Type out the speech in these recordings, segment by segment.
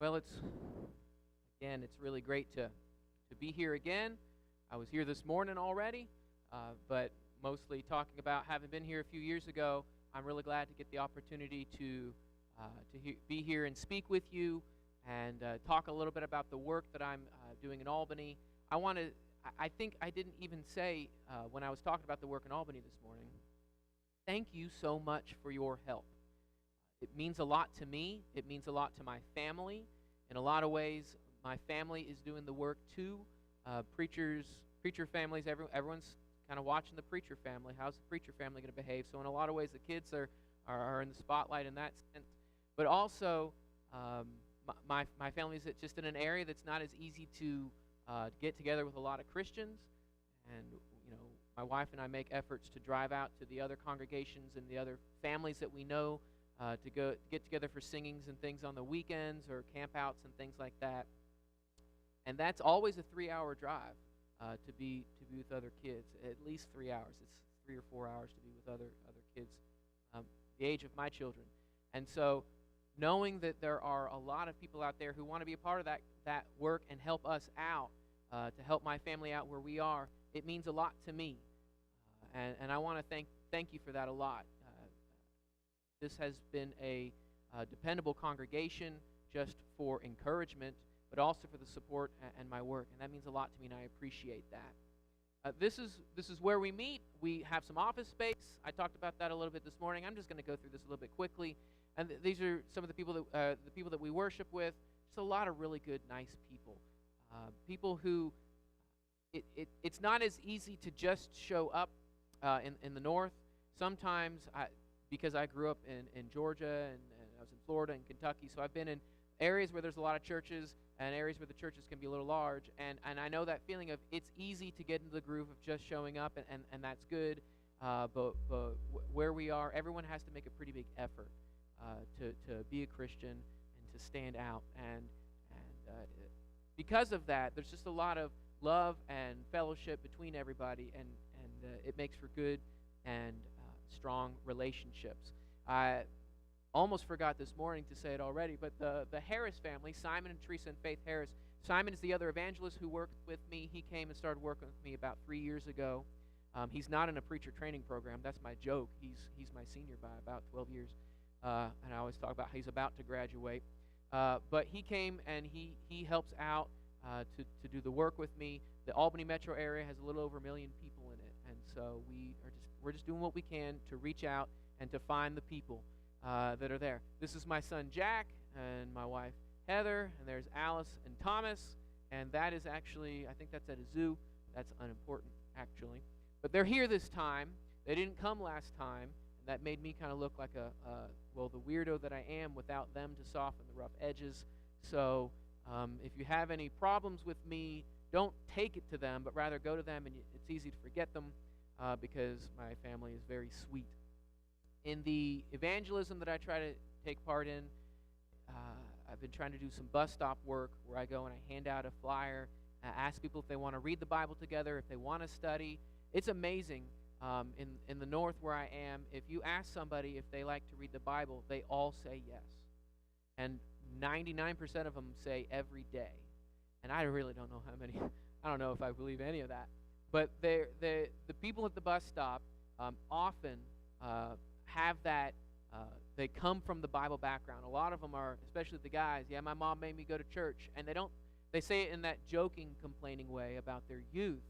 Well, it's really great to be here again. I was here this morning already, but mostly talking about having been here a few years ago. I'm really glad to get the opportunity to be here and speak with you and talk a little bit about the work that I'm doing in Albany. I think I didn't even say when I was talking about the work in Albany this morning, thank you so much for your help. It means a lot to me. It means a lot to my family. In a lot of ways, my family is doing the work too. Preacher families, everyone's kind of watching the preacher family. How's the preacher family going to behave? So in a lot of ways, the kids are in the spotlight in that sense. But also, my family is just in an area that's not as easy to get together with a lot of Christians. And, my wife and I make efforts to drive out to the other congregations and the other families that we know to get together for singings and things on the weekends or campouts and things like that. And that's always a 3-hour drive to be with other kids, at least 3 hours. It's 3 or 4 hours to be with other kids, the age of my children. And so knowing that there are a lot of people out there who want to be a part of that work and help us out, to help my family out where we are, it means a lot to me. And I want to thank you for that a lot. This has been a dependable congregation just for encouragement, but also for the support and my work, and that means a lot to me, and I appreciate that. This is where we meet. We have some office space. I talked about that a little bit this morning. I'm just going to go through this a little bit quickly, and these are some of the people that we worship with. Just a lot of really good, nice people, people who it's not as easy to just show up in the north. Sometimes because I grew up in Georgia and I was in Florida and Kentucky, so I've been in areas where there's a lot of churches and areas where the churches can be a little large, and I know that feeling of it's easy to get into the groove of just showing up, and that's good, but where we are, everyone has to make a pretty big effort to be a Christian and to stand out, and because of that, there's just a lot of love and fellowship between everybody, and it makes for good and strong relationships. I almost forgot this morning to say it already, but the Harris family, Simon and Teresa and Faith Harris. Simon is the other evangelist who worked with me. He came and started working with me about 3 years ago. He's not in a preacher training program. That's my joke. He's my senior by about 12 years, and I always talk about how he's about to graduate. But he came and he helps out to do the work with me. The Albany metro area has a little over 1 million people in it, and so we're just doing what we can to reach out and to find the people that are there. This is my son Jack and my wife Heather, and there's Alice and Thomas, and that is actually, I think that's at a zoo. That's unimportant, actually. But they're here this time. They didn't come last time, and that made me kind of look like the weirdo that I am without them to soften the rough edges. So if you have any problems with me, don't take it to them, but rather go to them, and it's easy to forget them because my family is very sweet. In the evangelism that I try to take part in, I've been trying to do some bus stop work where I go and I hand out a flyer, ask people if they want to read the Bible together, if they want to study. It's amazing in the north where I am. If you ask somebody if they like to read the Bible, they all say yes. And 99% of them say every day. And I really don't know how many. I don't know if I believe any of that. But the people at the bus stop often have that. They come from the Bible background. A lot of them are, especially the guys. Yeah, my mom made me go to church, and they say it in that joking, complaining way about their youth,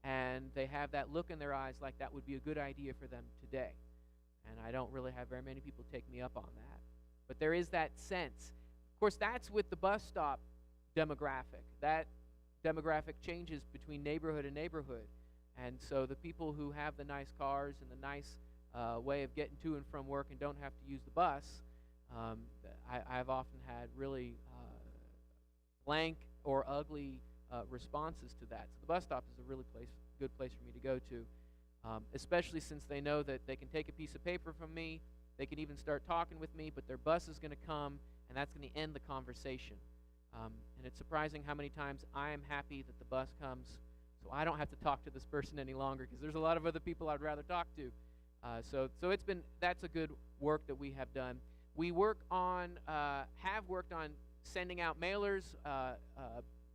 and they have that look in their eyes like that would be a good idea for them today. And I don't really have very many people take me up on that. But there is that sense. Of course, that's with the bus stop demographic. That demographic changes between neighborhood and neighborhood. And so the people who have the nice cars and the nice way of getting to and from work and don't have to use the bus, I've often had really blank or ugly responses to that. So the bus stop is a really good place for me to go to, especially since they know that they can take a piece of paper from me, they can even start talking with me, but their bus is going to come, and that's going to end the conversation. And it's surprising how many times I am happy that the bus comes so I don't have to talk to this person any longer, because there's a lot of other people I'd rather talk to. So that's a good work that we have done. We have worked on sending out mailers,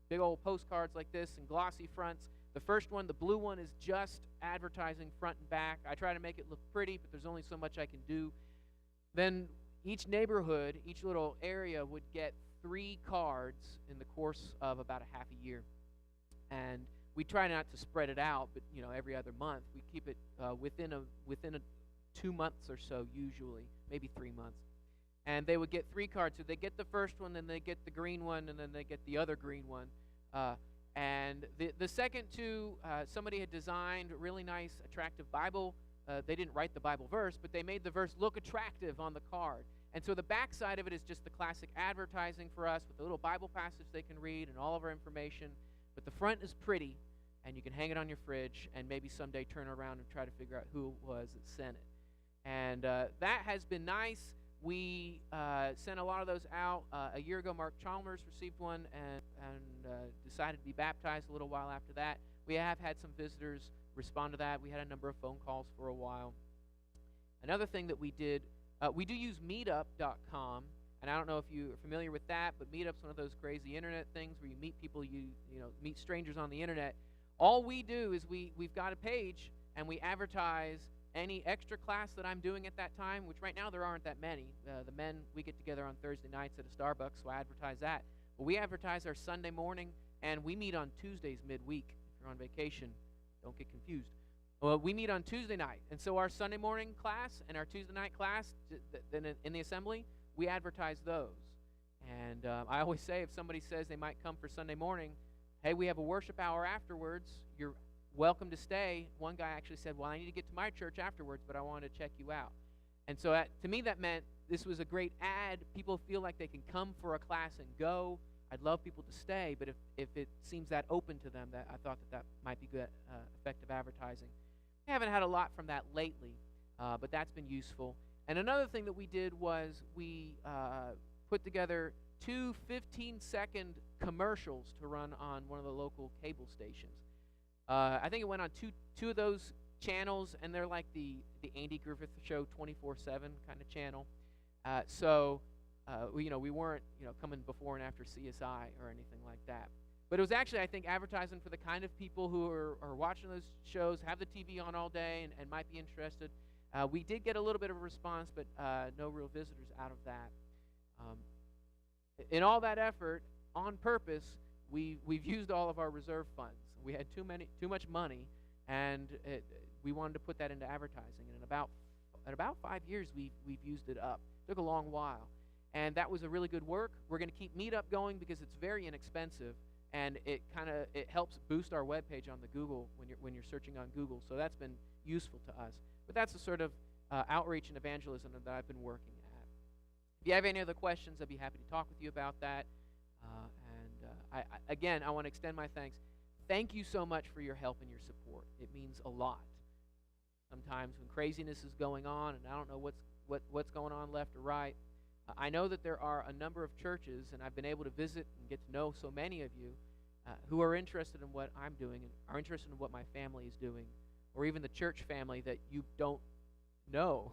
big old postcards like this and glossy fronts. The first one, the blue one, is just advertising front and back. I try to make it look pretty, but there's only so much I can do. Then each neighborhood, each little area would get 3 cards in the course of about a half a year. And we try not to spread it out, but every other month. We keep it within a 2 months or so, usually, maybe 3 months. And they would get 3 cards. So they get the first one, then they get the green one, and then they get the other green one. And the second 2, somebody had designed a really nice, attractive Bible. They didn't write the Bible verse, but they made the verse look attractive on the card. And so the back side of it is just the classic advertising for us with a little Bible passage they can read and all of our information. But the front is pretty, and you can hang it on your fridge and maybe someday turn around and try to figure out who it was that sent it. And that has been nice. We sent a lot of those out. A year ago, Mark Chalmers received one and decided to be baptized a little while after that. We have had some visitors respond to that. We had a number of phone calls for a while. Another thing that we did, we do use meetup.com, and I don't know if you are familiar with that, but Meetup's one of those crazy internet things where you meet people, meet strangers on the internet. All we do is we've got a page, and we advertise any extra class that I'm doing at that time, which right now there aren't that many. The men, we get together on Thursday nights at a Starbucks, so I advertise that. But we advertise our Sunday morning, and we meet on Tuesdays midweek. If you're on vacation, don't get confused. Well, we meet on Tuesday night, and so our Sunday morning class and our Tuesday night class then in the assembly, we advertise those. And I always say, if somebody says they might come for Sunday morning, hey, we have a worship hour afterwards. You're welcome to stay. One guy actually said, well, I need to get to my church afterwards, but I wanted to check you out. And so to me, that meant this was a great ad. People feel like they can come for a class and go. I'd love people to stay, but if it seems that open to them, that I thought that might be good, effective advertising. We haven't had a lot from that lately, but that's been useful. And another thing that we did was we put together 2 15-second commercials to run on one of the local cable stations. I think it went on two of those channels, and they're like the Andy Griffith Show 24/7 kind of channel. We weren't coming before and after CSI or anything like that. But it was actually, I think, advertising for the kind of people who are watching those shows, have the TV on all day, and might be interested. We did get a little bit of a response, but no real visitors out of that. In all that effort, on purpose, we've used all of our reserve funds. We had too much money, and we wanted to put that into advertising. And in about 5 years, we've used it up. It took a long while, and that was a really good work. We're going to keep Meetup going because it's very inexpensive, and it helps boost our webpage on the Google when you're searching on Google. So that's been useful to us. But that's the sort of outreach and evangelism that I've been working at. If you have any other questions, I'd be happy to talk with you about that. I want to extend my thanks. Thank you so much for your help and your support. It means a lot. Sometimes when craziness is going on and I don't know what's going on left or right, I know that there are a number of churches, and I've been able to visit and get to know so many of you who are interested in what I'm doing and are interested in what my family is doing, or even the church family that you don't know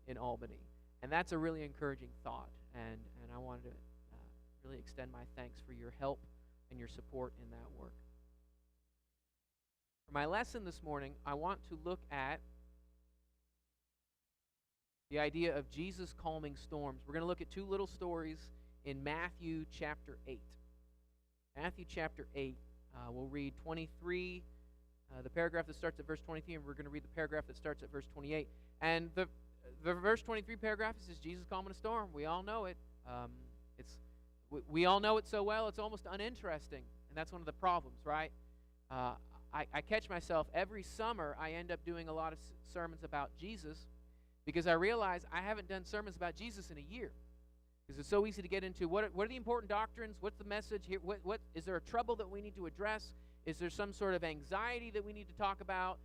in Albany. And that's a really encouraging thought, and I wanted to really extend my thanks for your help and your support in that work. For my lesson this morning, I want to look at the idea of Jesus calming storms. We're going to look at 2 little stories in Matthew chapter 8. Matthew chapter 8, we'll read 23, the paragraph that starts at verse 23, and we're going to read the paragraph that starts at verse 28. And the verse 23 paragraph says Jesus calming a storm. We all know it. We all know it so well, it's almost uninteresting. And that's one of the problems, right? I catch myself every summer, I end up doing a lot of sermons about Jesus because I realize I haven't done sermons about Jesus in a year. Because it's so easy to get into what are the important doctrines? What's the message here? What is there a trouble that we need to address? Is there some sort of anxiety that we need to talk about?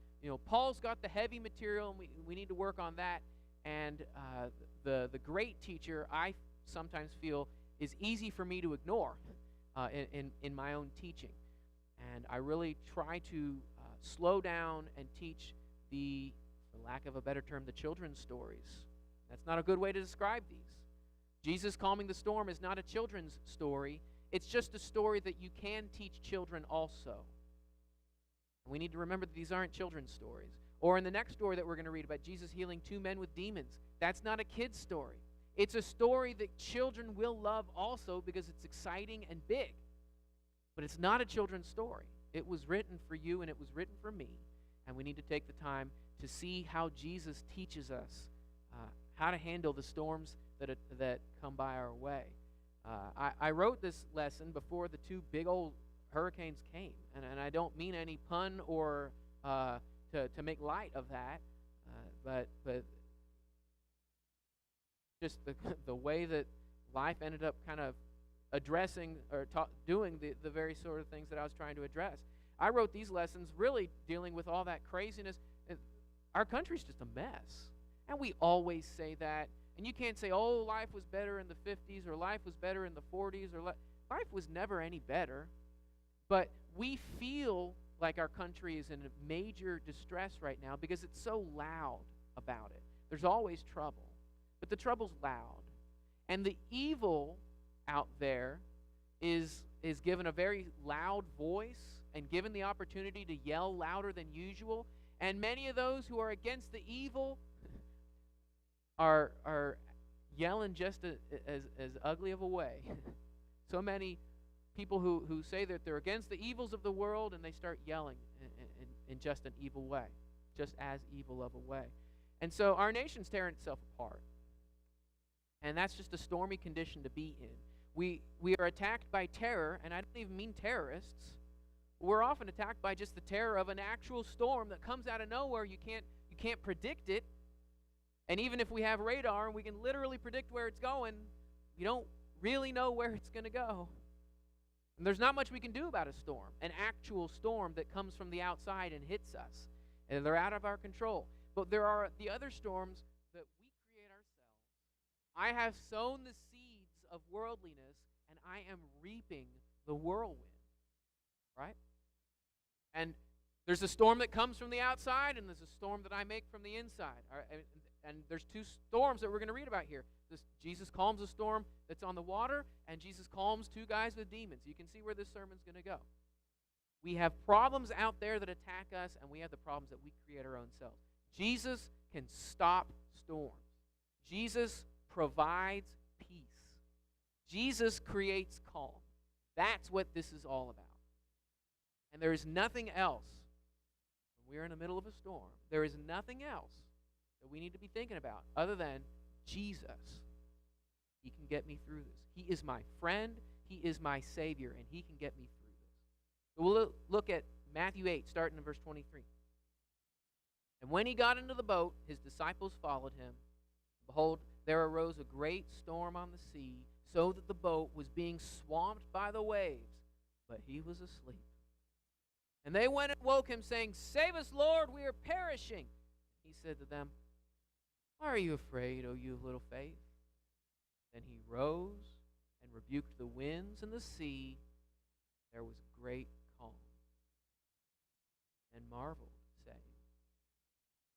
Paul's got the heavy material, and we need to work on that. And the great teacher, I sometimes feel, is easy for me to ignore in my own teaching. And I really try to slow down and teach for lack of a better term, the children's stories. That's not a good way to describe these. Jesus calming the storm is not a children's story. It's just a story that you can teach children also. We need to remember that these aren't children's stories. Or in the next story that we're going to read about Jesus healing 2 men with demons, that's not a kid's story. It's a story that children will love also because it's exciting and big. But it's not a children's story. It was written for you and it was written for me. And we need to take the time to see how Jesus teaches us how to handle the storms that come by our way. I wrote this lesson before the 2 big old hurricanes came. And I don't mean any pun or to make light of that. But just the way that life ended up kind of addressing or doing the very sort of things that I was trying to address. I wrote these lessons really dealing with all that craziness. Our country's just a mess. And we always say that. And you can't say, oh, life was better in the 50s or life was better in the 40s. Or life was never any better. But we feel like our country is in major distress right now because it's so loud about it. There's always trouble. But the trouble's loud. And the evil out there is given a very loud voice and given the opportunity to yell louder than usual. And many of those who are against the evil are yelling just as ugly of a way. So many people who say that they're against the evils of the world, and they start yelling in just an evil way, just as evil of a way. And so our nation's tearing itself apart. And that's just a stormy condition to be in. We are attacked by terror, and I don't even mean terrorists. We're often attacked by just the terror of an actual storm that comes out of nowhere. You can't predict it. And even if we have radar and we can literally predict where it's going, we don't really know where it's going to go. And there's not much we can do about a storm, an actual storm that comes from the outside and hits us. And they're out of our control. But there are the other storms that we create ourselves. I have sown the seeds of worldliness, and I am reaping the whirlwind. Right? And there's a storm that comes from the outside, and there's a storm that I make from the inside. And there's 2 storms that we're going to read about here. Jesus calms a storm that's on the water, and Jesus calms 2 guys with demons. You can see where this sermon's going to go. We have problems out there that attack us, and we have the problems that we create our own selves. Jesus can stop storms. Jesus provides peace. Jesus creates calm. That's what this is all about. And there is nothing else, when we're in the middle of a storm, there is nothing else that we need to be thinking about other than Jesus. He can get me through this. He is my friend. He is my Savior, and He can get me through this. So we'll look at Matthew 8, starting in verse 23. And when He got into the boat, His disciples followed Him. Behold, there arose a great storm on the sea, so that the boat was being swamped by the waves, but He was asleep. And they went and woke Him, saying, Save us, Lord, we are perishing. He said to them, Why are you afraid, O you of little faith? Then He rose and rebuked the winds and the sea. There was a great calm. And marveled, saying,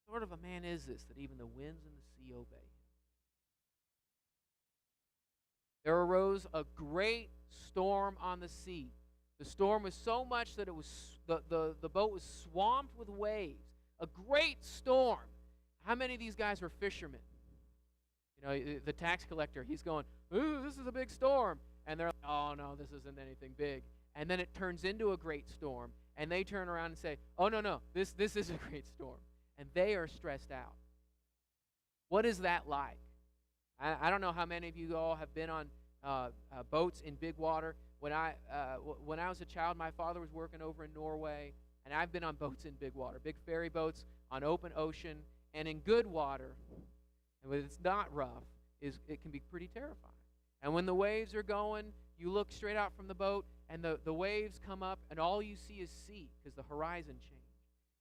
What sort of a man is this, that even the winds and the sea obey Him? There arose a great storm on the sea. The storm was so much that it was the boat was swamped with waves. A great storm. How many of these guys were fishermen? You know, the tax collector, he's going, ooh, this is a big storm. And they're like, oh, no, this isn't anything big. And then it turns into a great storm. And they turn around and say, oh, no, this is a great storm. And they are stressed out. What is that like? I don't know how many of you all have been on boats in big water. When I was a child, my father was working over in Norway, and I've been on boats in big water, big ferry boats on open ocean, and in good water, and when it's not rough, it can be pretty terrifying. And when the waves are going, you look straight out from the boat, and the waves come up, and all you see is sea, because the horizon changed.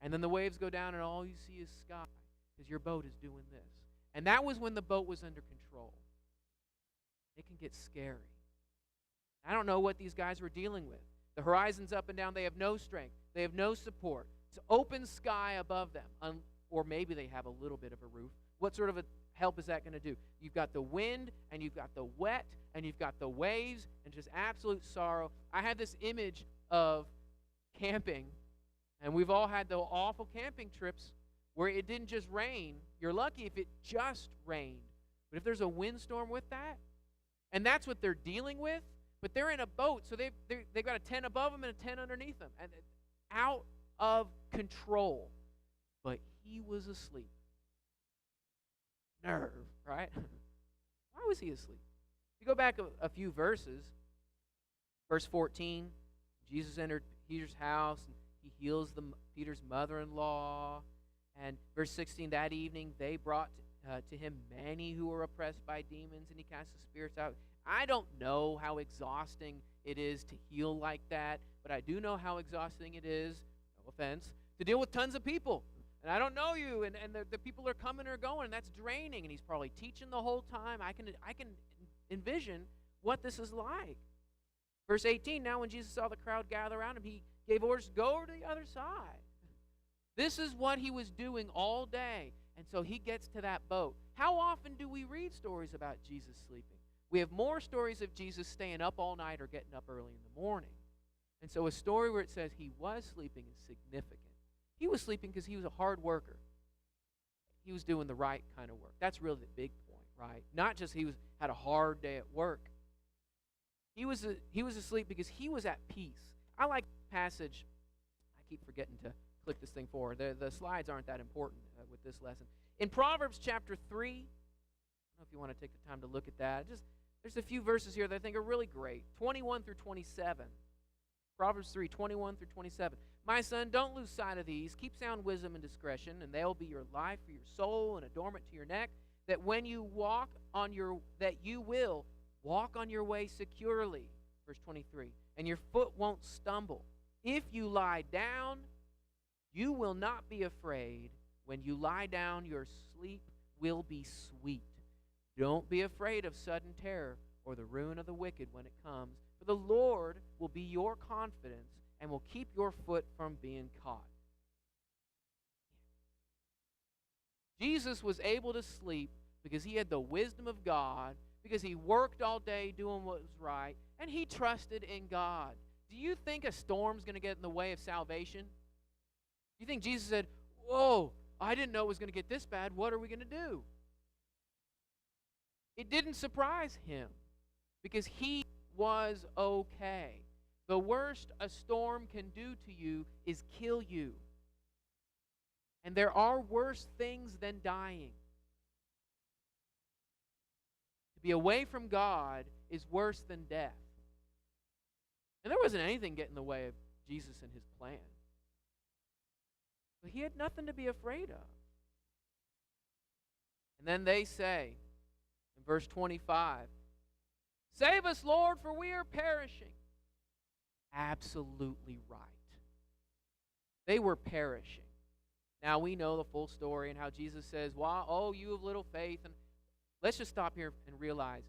And then the waves go down, and all you see is sky, because your boat is doing this. And that was when the boat was under control. It can get scary. I don't know what these guys were dealing with. The horizon's up and down. They have no strength. They have no support. It's open sky above them. Or maybe they have a little bit of a roof. What sort of a help is that going to do? You've got the wind, and you've got the wet, and you've got the waves, and just absolute sorrow. I had this image of camping, and we've all had the awful camping trips where it didn't just rain. You're lucky if it just rained. But if there's a windstorm with that, and that's what they're dealing with, but they're in a boat, so they've got a tent above them and a tent underneath them, and out of control. But he was asleep. Nerve, right? Why was he asleep? You go back a few verses. Verse 14, Jesus entered Peter's house, and he heals Peter's mother-in-law. And verse 16, that evening they brought to him many who were oppressed by demons, and he cast the spirits out. I don't know how exhausting it is to heal like that, but I do know how exhausting it is, no offense, to deal with tons of people. And I don't know you, and the people are coming or going, and that's draining. And he's probably teaching the whole time. I can envision what this is like. Verse 18, now when Jesus saw the crowd gather around him, he gave orders to go over to the other side. This is what he was doing all day. And so he gets to that boat. How often do we read stories about Jesus sleeping? We have more stories of Jesus staying up all night or getting up early in the morning. And so a story where it says he was sleeping is significant. He was sleeping because he was a hard worker. He was doing the right kind of work. That's really the big point, right? Not just had a hard day at work. He was asleep because he was at peace. I like the passage. I keep forgetting to click this thing forward. The slides aren't that important with this lesson. In Proverbs chapter 3, I don't know if you want to take the time to look at that. There's a few verses here that I think are really great. 21 through 27. Proverbs 3, 21 through 27. My son, don't lose sight of these. Keep sound wisdom and discretion, and they'll be your life for your soul and adornment to your neck, that when you you will walk on your way securely. Verse 23. And your foot won't stumble. If you lie down, you will not be afraid. When you lie down, your sleep will be sweet. Don't be afraid of sudden terror or the ruin of the wicked when it comes, for the Lord will be your confidence and will keep your foot from being caught. Jesus was able to sleep because he had the wisdom of God, because he worked all day doing what was right, and he trusted in God. Do you think a storm's going to get in the way of salvation? You think Jesus said, whoa, I didn't know it was going to get this bad. What are we going to do? It didn't surprise him because he was okay. The worst a storm can do to you is kill you. And there are worse things than dying. To be away from God is worse than death. And there wasn't anything getting in the way of Jesus and his plan. But he had nothing to be afraid of. And then they say, in verse 25, save us, Lord, for we are perishing. Absolutely right. They were perishing. Now we know the full story and how Jesus says, "Wow, oh, you of little faith." And let's just stop here and realize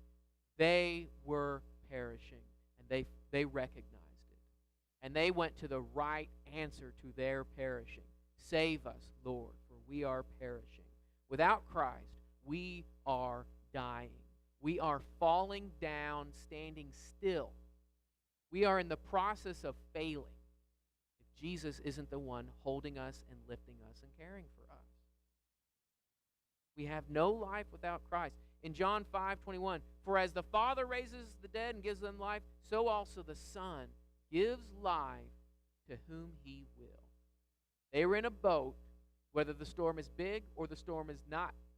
they were perishing, and they recognized it. And they went to the right answer to their perishing. Save us, Lord, for we are perishing. Without Christ, we are dying. We are falling down, standing still. We are in the process of failing if Jesus isn't the one holding us and lifting us and caring for us. We have no life without Christ. In John 5:21, for as the Father raises the dead and gives them life, so also the Son gives life to whom he will. They were in a boat, whether the storm is big or the storm is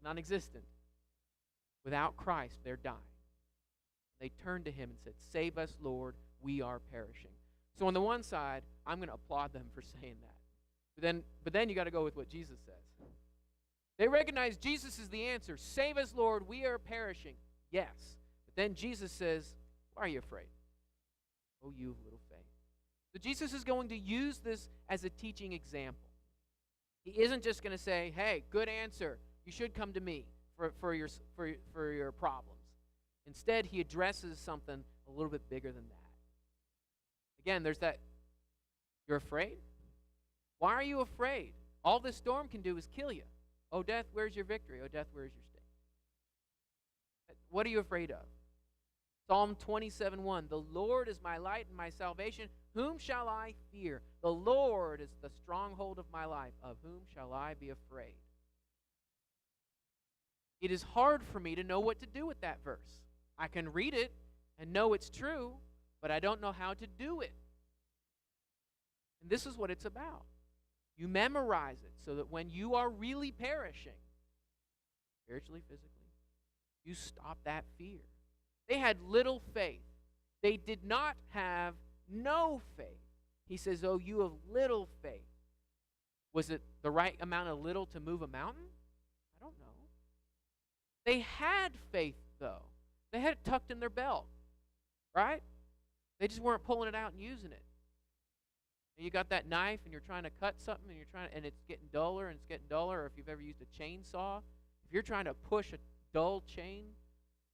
non-existent. Without Christ, they're dying. They turned to him and said, save us, Lord, we are perishing. So on the one side, I'm going to applaud them for saying that. But then you got to go with what Jesus says. They recognize Jesus is the answer. Save us, Lord, we are perishing. Yes. But then Jesus says, why are you afraid? Oh, you of little faith. So Jesus is going to use this as a teaching example. He isn't just going to say, hey, good answer. You should come to me for your problems. Instead, he addresses something a little bit bigger than that. Again, there's that, you're afraid? Why are you afraid? All this storm can do is kill you. Oh, death, where's your victory? Oh, death, where's your sting? What are you afraid of? Psalm 27:1, the Lord is my light and my salvation. Whom shall I fear? The Lord is the stronghold of my life. Of whom shall I be afraid? It is hard for me to know what to do with that verse. I can read it and know it's true, but I don't know how to do it. And this is what it's about. You memorize it so that when you are really perishing, spiritually, physically, you stop that fear. They had little faith. They did not have no faith. He says, oh, you have little faith. Was it the right amount of little to move a mountain? I don't know. They had faith, though. They had it tucked in their belt, right? They just weren't pulling it out and using it. And you got that knife and you're trying to cut something and it's getting duller and it's getting duller, or if you've ever used a chainsaw, if you're trying to push a dull chain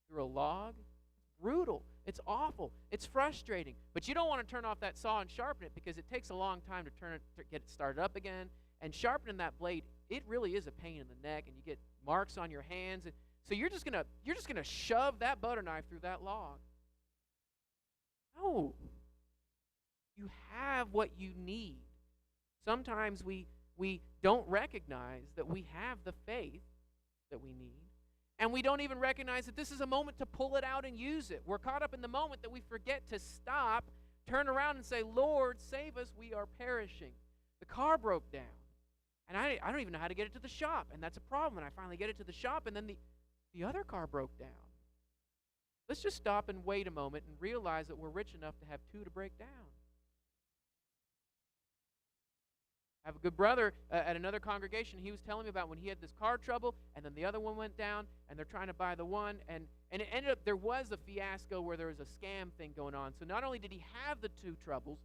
through a log, it's brutal. It's awful. It's frustrating. But you don't want to turn off that saw and sharpen it because it takes a long time to get it started up again. And sharpening that blade, it really is a pain in the neck, and you get marks on your hands. And so you're just gonna shove that butter knife through that log. No. You have what you need. Sometimes we don't recognize that we have the faith that we need. And we don't even recognize that this is a moment to pull it out and use it. We're caught up in the moment that we forget to stop, turn around and say, Lord, save us, we are perishing. The car broke down. And I don't even know how to get it to the shop. And that's a problem. And I finally get it to the shop, and then the other car broke down. Let's just stop and wait a moment and realize that we're rich enough to have two to break down. I have a good brother at another congregation. He was telling me about when he had this car trouble, and then the other one went down, and they're trying to buy the one, and it ended up there was a fiasco where there was a scam thing going on. So not only did he have the two troubles,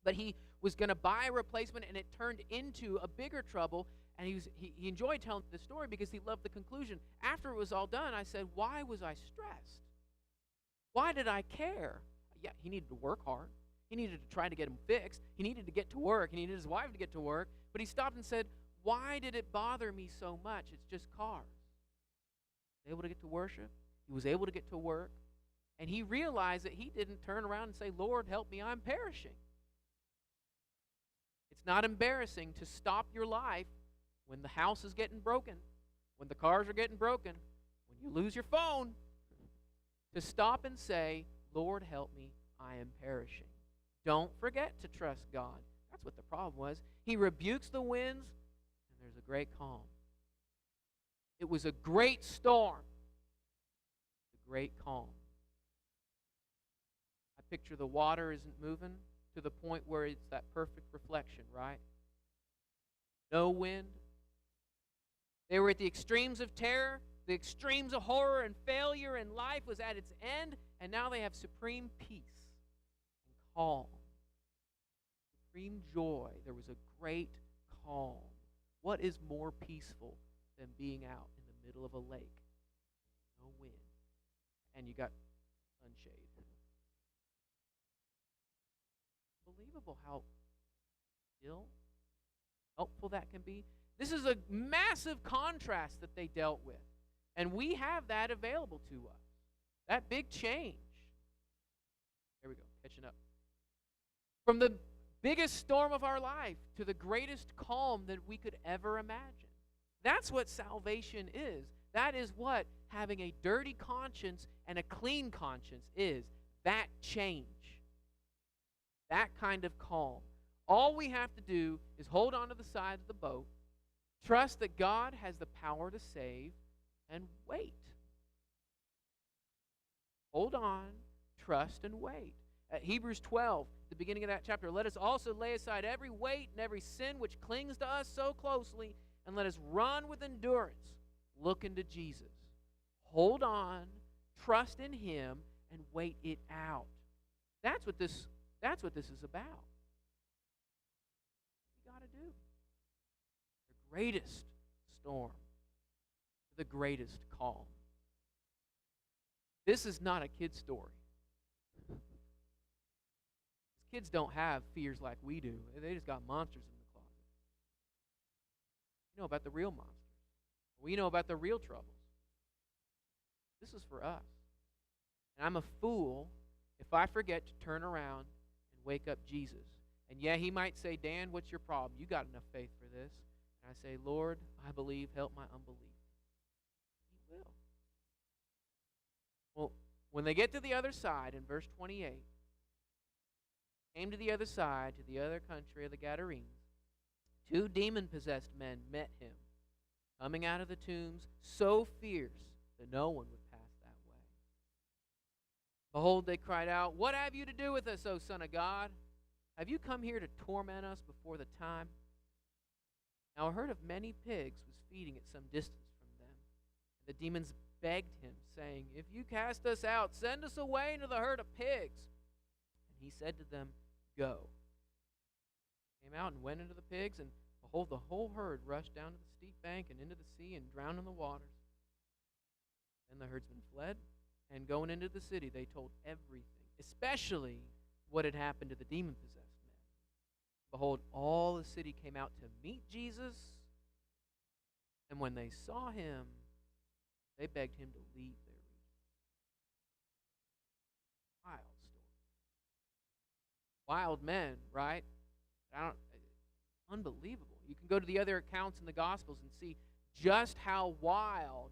but he was going to buy a replacement, and it turned into a bigger trouble. And he enjoyed telling the story because he loved the conclusion. After it was all done, I said, why was I stressed? Why did I care? Yeah, he needed to work hard. He needed to try to get him fixed. He needed to get to work. He needed his wife to get to work. But he stopped and said, why did it bother me so much? It's just cars. He was able to get to worship. He was able to get to work. And he realized that he didn't turn around and say, Lord, help me, I'm perishing. It's not embarrassing to stop your life when the house is getting broken, when the cars are getting broken, when you lose your phone, to stop and say, Lord, help me, I am perishing. Don't forget to trust God. That's what the problem was. He rebukes the winds, and there's a great calm. It was a great storm, a great calm. I picture the water isn't moving to the point where it's that perfect reflection, right? No wind. They were at the extremes of terror, the extremes of horror and failure, and life was at its end, and now they have supreme peace and calm. Supreme joy. There was a great calm. What is more peaceful than being out in the middle of a lake? No wind. And you got sunshade. Unbelievable how still, helpful that can be. This is a massive contrast that they dealt with. And we have that available to us. That big change. There we go, catching up. From the biggest storm of our life to the greatest calm that we could ever imagine. That's what salvation is. That is what having a dirty conscience and a clean conscience is. That change. That kind of calm. All we have to do is hold on to the side of the boat, trust that God has the power to save, and wait. Hold on, trust, and wait. At Hebrews 12, the beginning of that chapter, let us also lay aside every weight and every sin which clings to us so closely, and let us run with endurance, looking to Jesus. Hold on, trust in Him, and wait it out. That's what this is about. What you got to do. The greatest storm, the greatest calm. This is not a kid's story. Kids don't have fears like we do. They just got monsters in the closet. You know about the real monsters. We know about the real troubles. This is for us. And I'm a fool if I forget to turn around and wake up Jesus. And yeah, he might say, Dan, what's your problem? You got enough faith for this. And I say, Lord, I believe, help my unbelief. He will. Well, when they get to the other side, in verse 28, came to the other side, to the other country of the Gadarenes, 2 demon-possessed men met him, coming out of the tombs, so fierce that no one would pass that way. Behold, they cried out, what have you to do with us, O Son of God? Have you come here to torment us before the time? Now a herd of many pigs was feeding at some distance from them. And the demons begged him, saying, if you cast us out, send us away into the herd of pigs. And he said to them, go. Came out and went into the pigs, and behold, the whole herd rushed down to the steep bank and into the sea and drowned in the waters. Then the herdsmen fled, and going into the city, they told everything, especially what had happened to the demon-possessed men. Behold, all the city came out to meet Jesus, and when they saw him, they begged him to leave their region. Wild story. Wild men, right? Unbelievable. You can go to the other accounts in the Gospels and see just how wild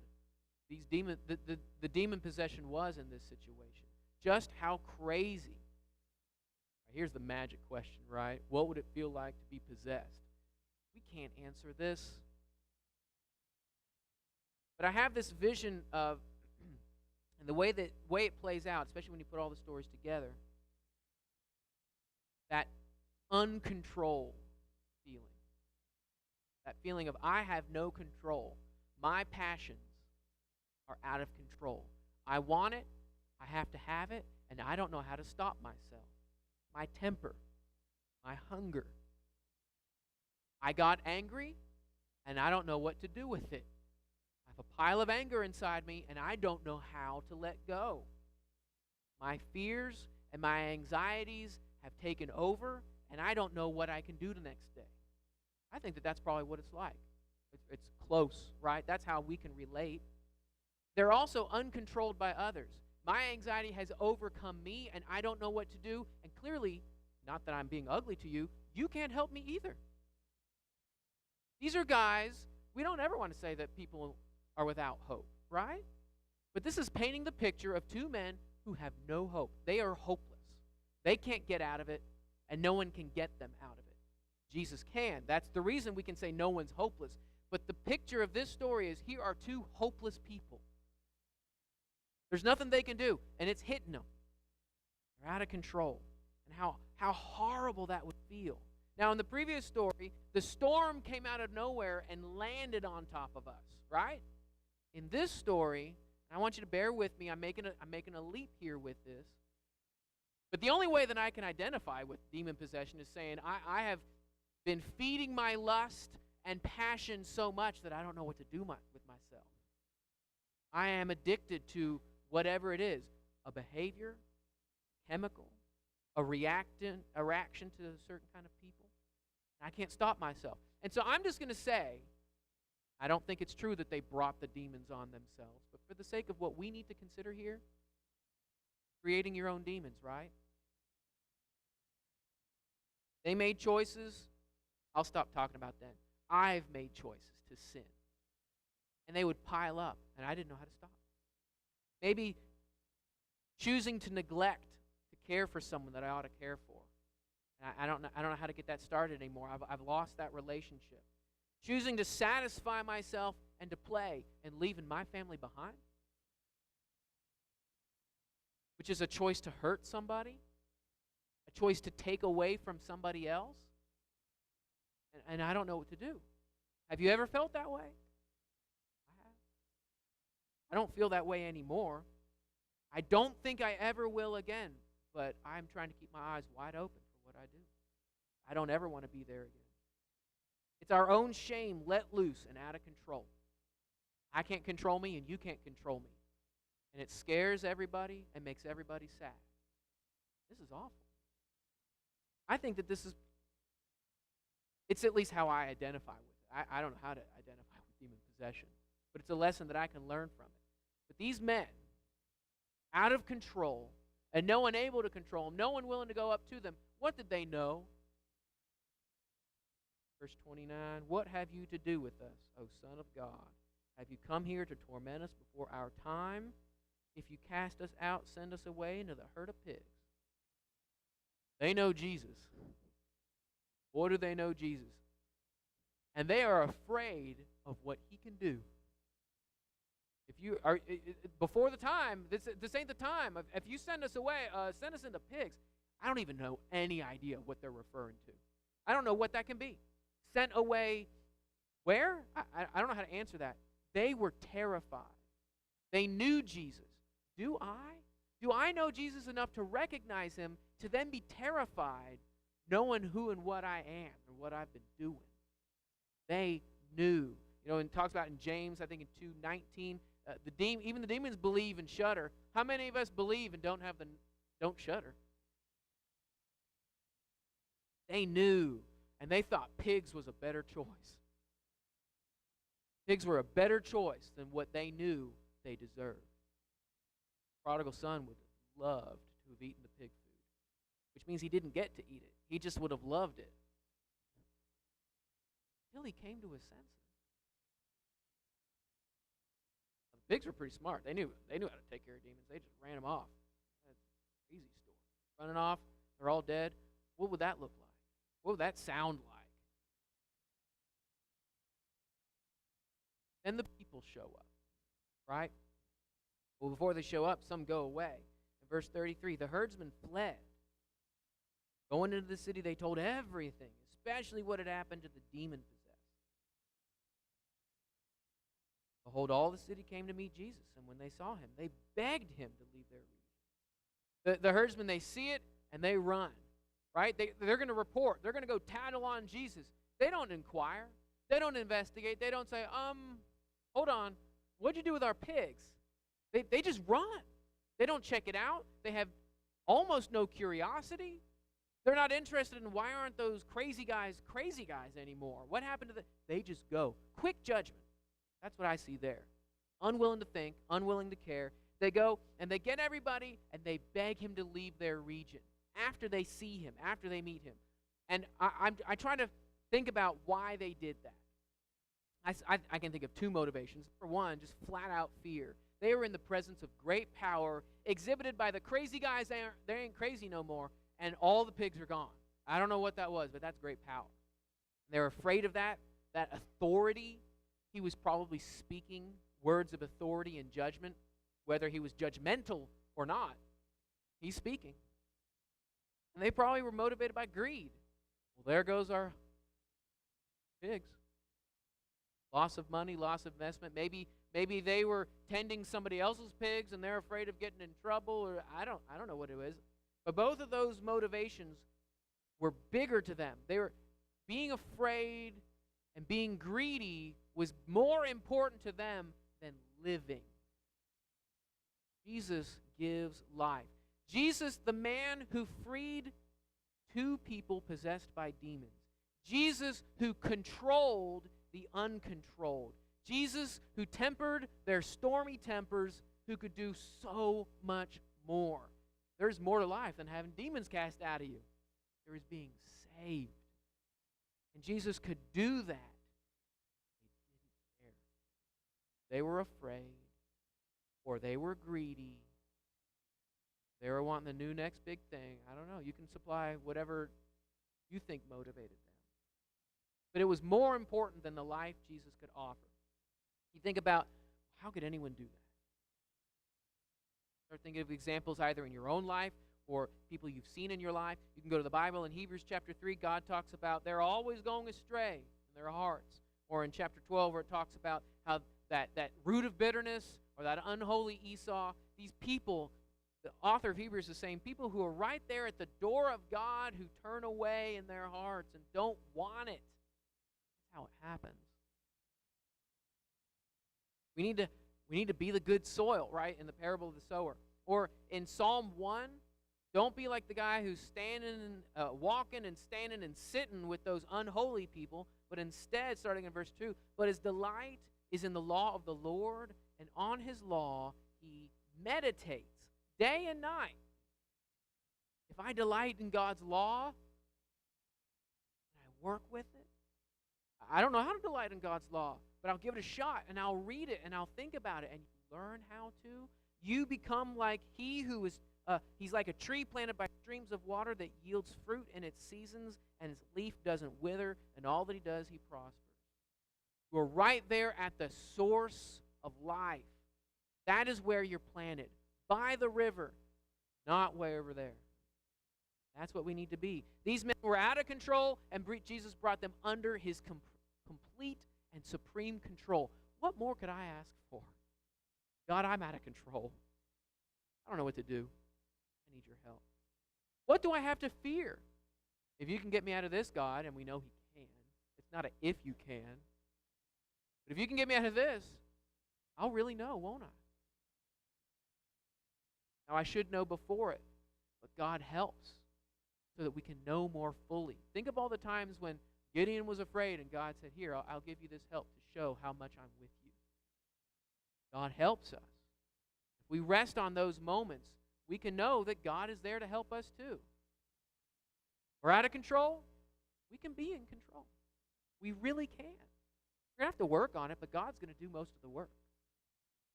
the demon possession was in this situation. Just how crazy. Here's the magic question, right? What would it feel like to be possessed? We can't answer this. But I have this vision of, and the way it plays out, especially when you put all the stories together, that uncontrolled feeling. That feeling of I have no control. My passions are out of control. I want it, I have to have it, and I don't know how to stop myself. My temper, my hunger. I got angry, and I don't know what to do with it. I have a pile of anger inside me, and I don't know how to let go. My fears and my anxieties have taken over, and I don't know what I can do the next day. I think that's probably what it's like. It's close, right? That's how we can relate. They're also uncontrolled by others. My anxiety has overcome me, and I don't know what to do. And clearly, not that I'm being ugly to you, you can't help me either. These are guys, we don't ever want to say that people are without hope, right? But this is painting the picture of 2 men who have no hope. They are hopeless. They can't get out of it, and no one can get them out of it. Jesus can. That's the reason we can say no one's hopeless. But the picture of this story is here are 2 hopeless people. There's nothing they can do, and it's hitting them. They're out of control. And how horrible that would feel. Now, in the previous story, the storm came out of nowhere and landed on top of us, right? In this story, and I want you to bear with me, I'm making a leap here with this. But the only way that I can identify with demon possession is saying, I have been feeding my lust and passion so much that I don't know what to do with myself. I am addicted to whatever it is, a behavior, chemical, a reaction to a certain kind of people. I can't stop myself. And so I'm just going to say, I don't think it's true that they brought the demons on themselves. But for the sake of what we need to consider here, creating your own demons, right? They made choices. I'll stop talking about them. I've made choices to sin. And they would pile up, and I didn't know how to stop. Maybe choosing to neglect to care for someone that I ought to care for. And I don't know how to get that started anymore. I've lost that relationship. Choosing to satisfy myself and to play and leaving my family behind, which is a choice to hurt somebody, a choice to take away from somebody else. And I don't know what to do. Have you ever felt that way? I have. I don't feel that way anymore. I don't think I ever will again, but I'm trying to keep my eyes wide open for what I do. I don't ever want to be there again. It's our own shame let loose and out of control. I can't control me, and you can't control me. And it scares everybody and makes everybody sad. This is awful. I think that it's at least how I identify with it. I don't know how to identify with demon possession, but it's a lesson that I can learn from it. But these men, out of control, and no one able to control them, no one willing to go up to them, what did they know? Verse 29, what have you to do with us, O Son of God? Have you come here to torment us before our time? If you cast us out, send us away into the herd of pigs. They know Jesus. Boy, do they know Jesus. And they are afraid of what he can do. If you are before the time, this ain't the time. If you send us away, send us into pigs. I don't even know any idea what they're referring to. I don't know what that can be. Sent away where? I don't know how to answer that. They were terrified. They knew Jesus. Do I? Do I know Jesus enough to recognize him, to then be terrified, knowing who and what I am and what I've been doing? They knew. You know, and it talks about in James, I think in 2:19, even the demons believe and shudder. How many of us believe and don't shudder? They knew, and they thought pigs was a better choice. Pigs were a better choice than what they knew they deserved. Prodigal son would have loved to have eaten the pig food, which means he didn't get to eat it. He just would have loved it. Until he came to his senses. The pigs were pretty smart. They knew how to take care of demons. They just ran them off. That's an easy story. Running off, they're all dead. What would that look like? What would that sound like? Then the people show up, right? Well, before they show up, some go away. In verse 33, the herdsmen fled. Going into the city, they told everything, especially what had happened to the demon-possessed. Behold, all the city came to meet Jesus, and when they saw him, they begged him to leave their region. The herdsmen, they see it, and they run, right? They're going to report. They're going to go tattle on Jesus. They don't inquire. They don't investigate. They don't say, hold on, what'd you do with our pigs? They just run. They don't check it out. They have almost no curiosity. They're not interested in why aren't those crazy guys anymore? What happened to They just go. Quick judgment. That's what I see there. Unwilling to think, unwilling to care. They go and they get everybody and they beg him to leave their region after they see him, after they meet him. And I try to think about why they did that. I can think of two motivations. For one, just flat out fear. They were in the presence of great power exhibited by the crazy guys. They ain't crazy no more, and all the pigs are gone. I don't know what that was, but that's great power. They're afraid of that authority. He was probably speaking words of authority and judgment, whether he was judgmental or not. He's speaking. And they probably were motivated by greed. Well, there goes our pigs. Loss of money, loss of investment. Maybe they were tending somebody else's pigs and they're afraid of getting in trouble, or I don't know what it was. But both of those motivations were bigger to them. They were being afraid and being greedy was more important to them than living. Jesus gives life. Jesus, the man who freed two people possessed by demons. Jesus who controlled the uncontrolled. Jesus who tempered their stormy tempers, who could do so much more. There's more to life than having demons cast out of you. There is being saved. And Jesus could do that. They didn't care. They were afraid, or they were greedy. They were wanting the new next big thing. I don't know. You can supply whatever you think motivated them. But it was more important than the life Jesus could offer. You think about, how could anyone do that? Start thinking of examples either in your own life or people you've seen in your life. You can go to the Bible. In Hebrews chapter 3, God talks about they're always going astray in their hearts. Or in chapter 12, where it talks about how that root of bitterness or that unholy Esau, these people, the author of Hebrews is saying, people who are right there at the door of God who turn away in their hearts and don't want it. That's how it happens. We need to be the good soil, right, in the parable of the sower. Or in Psalm 1, don't be like the guy who's walking and standing and sitting with those unholy people, but instead, starting in verse 2, but his delight is in the law of the Lord, and on his law he meditates day and night. If I delight in God's law and I work with it, I don't know how to delight in God's law, but I'll give it a shot and I'll read it and I'll think about it, and you learn how to. You become like he who is, he's like a tree planted by streams of water that yields fruit in its seasons, and its leaf doesn't wither, and all that he does, he prospers. You're right there at the source of life. That is where you're planted, by the river, not way over there. That's what we need to be. These men were out of control, and Jesus brought them under his complete and supreme control. What more could I ask for? God, I'm out of control. I don't know what to do. I need your help. What do I have to fear? If you can get me out of this, God, and we know he can. It's not a if you can. But if you can get me out of this, I'll really know, won't I? Now, I should know before it, but God helps so that we can know more fully. Think of all the times when Gideon was afraid and God said, here, I'll give you this help to show how much I'm with you. God helps us. If we rest on those moments, we can know that God is there to help us too. We're out of control. We can be in control. We really can. We're going to have to work on it, but God's going to do most of the work.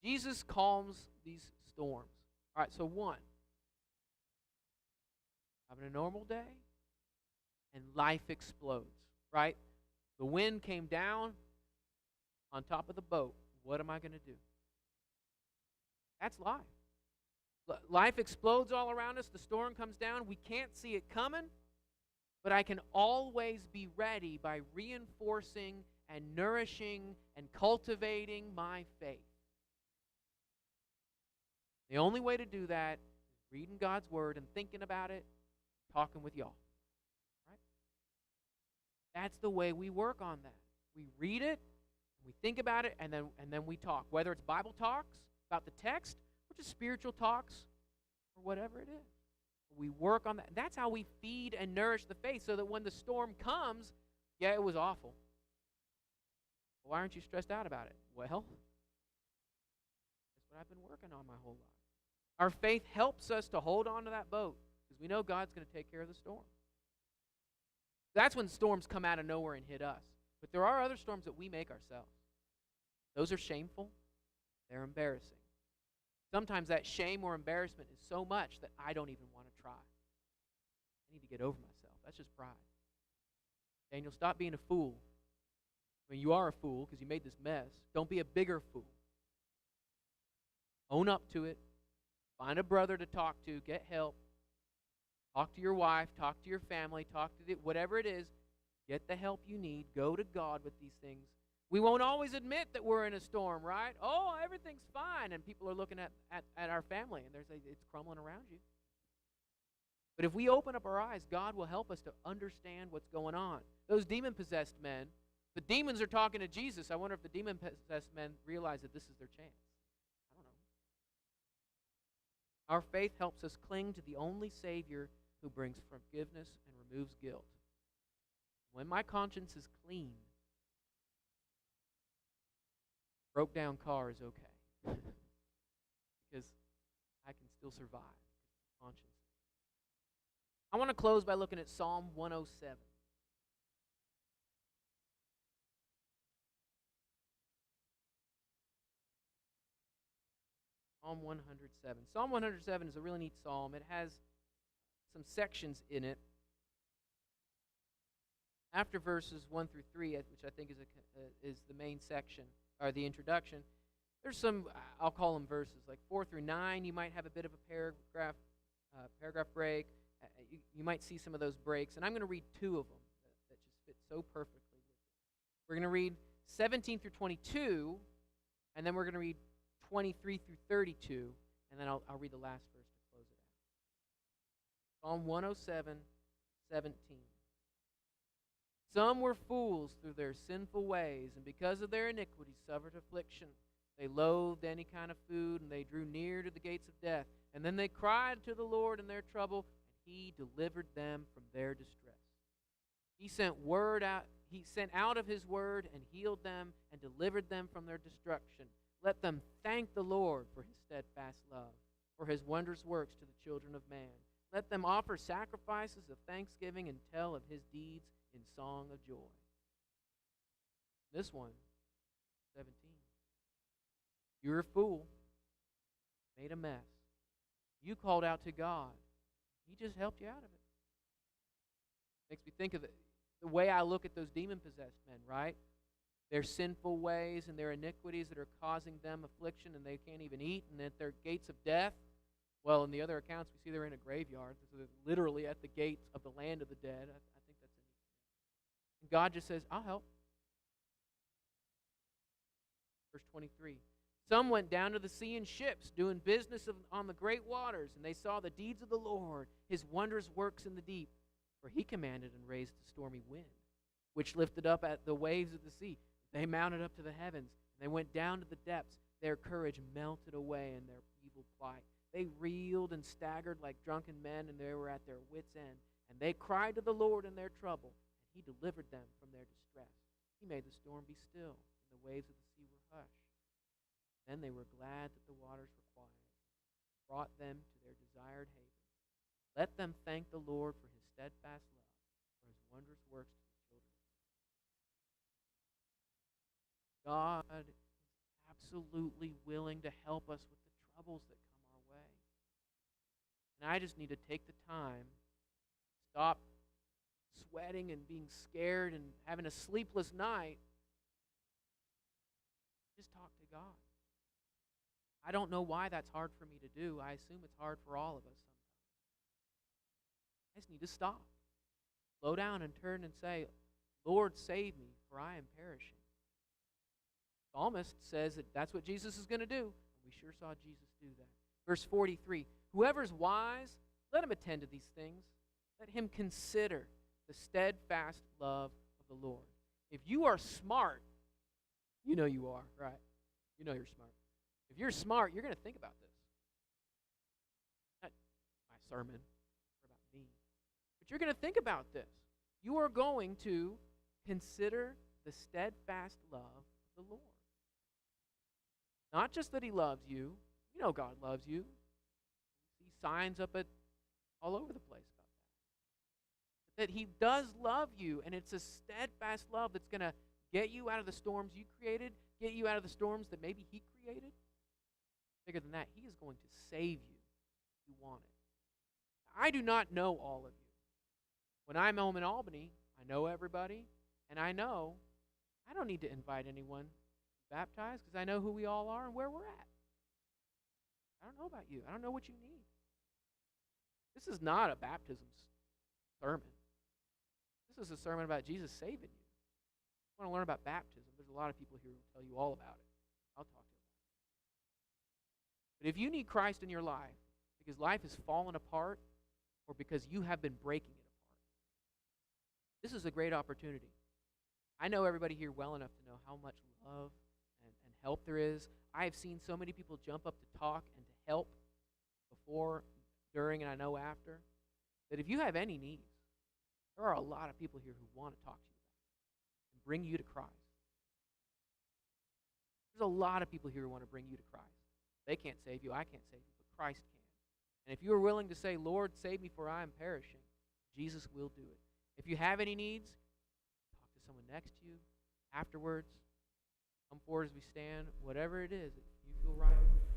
Jesus calms these storms. All right, so one, having a normal day, and life explodes, right? The wind came down on top of the boat. What am I going to do? That's life. Life explodes all around us. The storm comes down. We can't see it coming, but I can always be ready by reinforcing and nourishing and cultivating my faith. The only way to do that is reading God's Word and thinking about it, talking with y'all. Right? That's the way we work on that. We read it, we think about it, and then we talk. Whether it's Bible talks about the text, or just spiritual talks, or whatever it is. We work on that. That's how we feed and nourish the faith, so that when the storm comes, yeah, it was awful. Why aren't you stressed out about it? Well, that's what I've been working on my whole life. Our faith helps us to hold on to that boat because we know God's going to take care of the storm. That's when storms come out of nowhere and hit us. But there are other storms that we make ourselves. Those are shameful. They're embarrassing. Sometimes that shame or embarrassment is so much that I don't even want to try. I need to get over myself. That's just pride. Daniel, stop being a fool. I mean, you are a fool because you made this mess. Don't be a bigger fool. Own up to it. Find a brother to talk to. Get help. Talk to your wife. Talk to your family. Talk to whatever it is. Get the help you need. Go to God with these things. We won't always admit that we're in a storm, right? Oh, everything's fine. And people are looking at our family, and it's crumbling around you. But if we open up our eyes, God will help us to understand what's going on. Those demon-possessed men, the demons are talking to Jesus. I wonder if the demon-possessed men realize that this is their chance. I don't know. Our faith helps us cling to the only Savior who brings forgiveness and removes guilt. When my conscience is clean, broke down car is okay because I can still survive. Conscience. I want to close by looking at Psalm 107. Psalm 107. Psalm 107 is a really neat psalm. It has some sections in it. After verses 1 through 3, which I think is the main section, or the introduction, there's some, I'll call them verses, like 4 through 9. You might have a bit of a paragraph break. You might see some of those breaks, and I'm going to read 2 of them that just fit so perfectly with it. We're going to read 17 through 22, and then we're going to read 23 through 32, and then I'll read the last verse to close it out. Psalm 107, 17. Some were fools through their sinful ways, and because of their iniquities suffered affliction. They loathed any kind of food, and they drew near to the gates of death. And then they cried to the Lord in their trouble, and he delivered them from their distress. He sent word out. He sent out of His word and healed them and delivered them from their destruction. Let them thank the Lord for His steadfast love, for His wondrous works to the children of man. Let them offer sacrifices of thanksgiving and tell of His deeds in song of joy. This one, 17. You're a fool, made a mess. You called out to God. He just helped you out of it. Makes me think of the way I look at those demon-possessed men, right? Their sinful ways and their iniquities that are causing them affliction, and they can't even eat, and at their gates of death. Well, in the other accounts, we see they're in a graveyard. So they're literally at the gates of the land of the dead. I think that's a neat thing. And God just says, I'll help. Verse 23. Some went down to the sea in ships, doing business on the great waters, and they saw the deeds of the Lord, His wondrous works in the deep. For He commanded and raised a stormy wind, which lifted up at the waves of the sea. They mounted up to the heavens, and they went down to the depths. Their courage melted away in their evil plight. They reeled and staggered like drunken men, and they were at their wits' end. And they cried to the Lord in their trouble, and He delivered them from their distress. He made the storm be still, and the waves of the sea were hushed. Then they were glad that the waters were quiet, brought them to their desired haven. Let them thank the Lord for His steadfast love, for His wondrous works to the children of men. God is absolutely willing to help us with the troubles that come our way. And I just need to take the time, stop sweating and being scared and having a sleepless night. Just talk to God. I don't know why that's hard for me to do. I assume it's hard for all of us sometimes. I just need to stop. Slow down and turn and say, Lord, save me, for I am perishing. The psalmist says that that's what Jesus is going to do. We sure saw Jesus do that. Verse 43, whoever is wise, let him attend to these things. Let him consider the steadfast love of the Lord. If you are smart, you know you are, right? You know you're smart. If you're smart, you're going to think about this. Not my sermon, or about me. But you're going to think about this. You are going to consider the steadfast love of the Lord. Not just that He loves you. You know God loves you. You see signs up all over the place about that. But that He does love you, and it's a steadfast love that's going to get you out of the storms you created, get you out of the storms that maybe He created. Bigger than that, He is going to save you if you want it. I do not know all of you. When I'm home in Albany, I know everybody, and I know I don't need to invite anyone to baptize because I know who we all are and where we're at. I don't know about you. I don't know what you need. This is not a baptism sermon. This is a sermon about Jesus saving you. If you want to learn about baptism, there's a lot of people here who will tell you all about it. I'll talk to you. But if you need Christ in your life because life has fallen apart or because you have been breaking it apart, this is a great opportunity. I know everybody here well enough to know how much love and help there is. I have seen so many people jump up to talk and to help before, during, and I know after, that if you have any needs, there are a lot of people here who want to talk to you about it and bring you to Christ. There's a lot of people here who want to bring you to Christ. They can't save you, I can't save you, but Christ can. And if you are willing to say, Lord, save me for I am perishing, Jesus will do it. If you have any needs, talk to someone next to you, afterwards, come forward as we stand, whatever it is, if you feel right.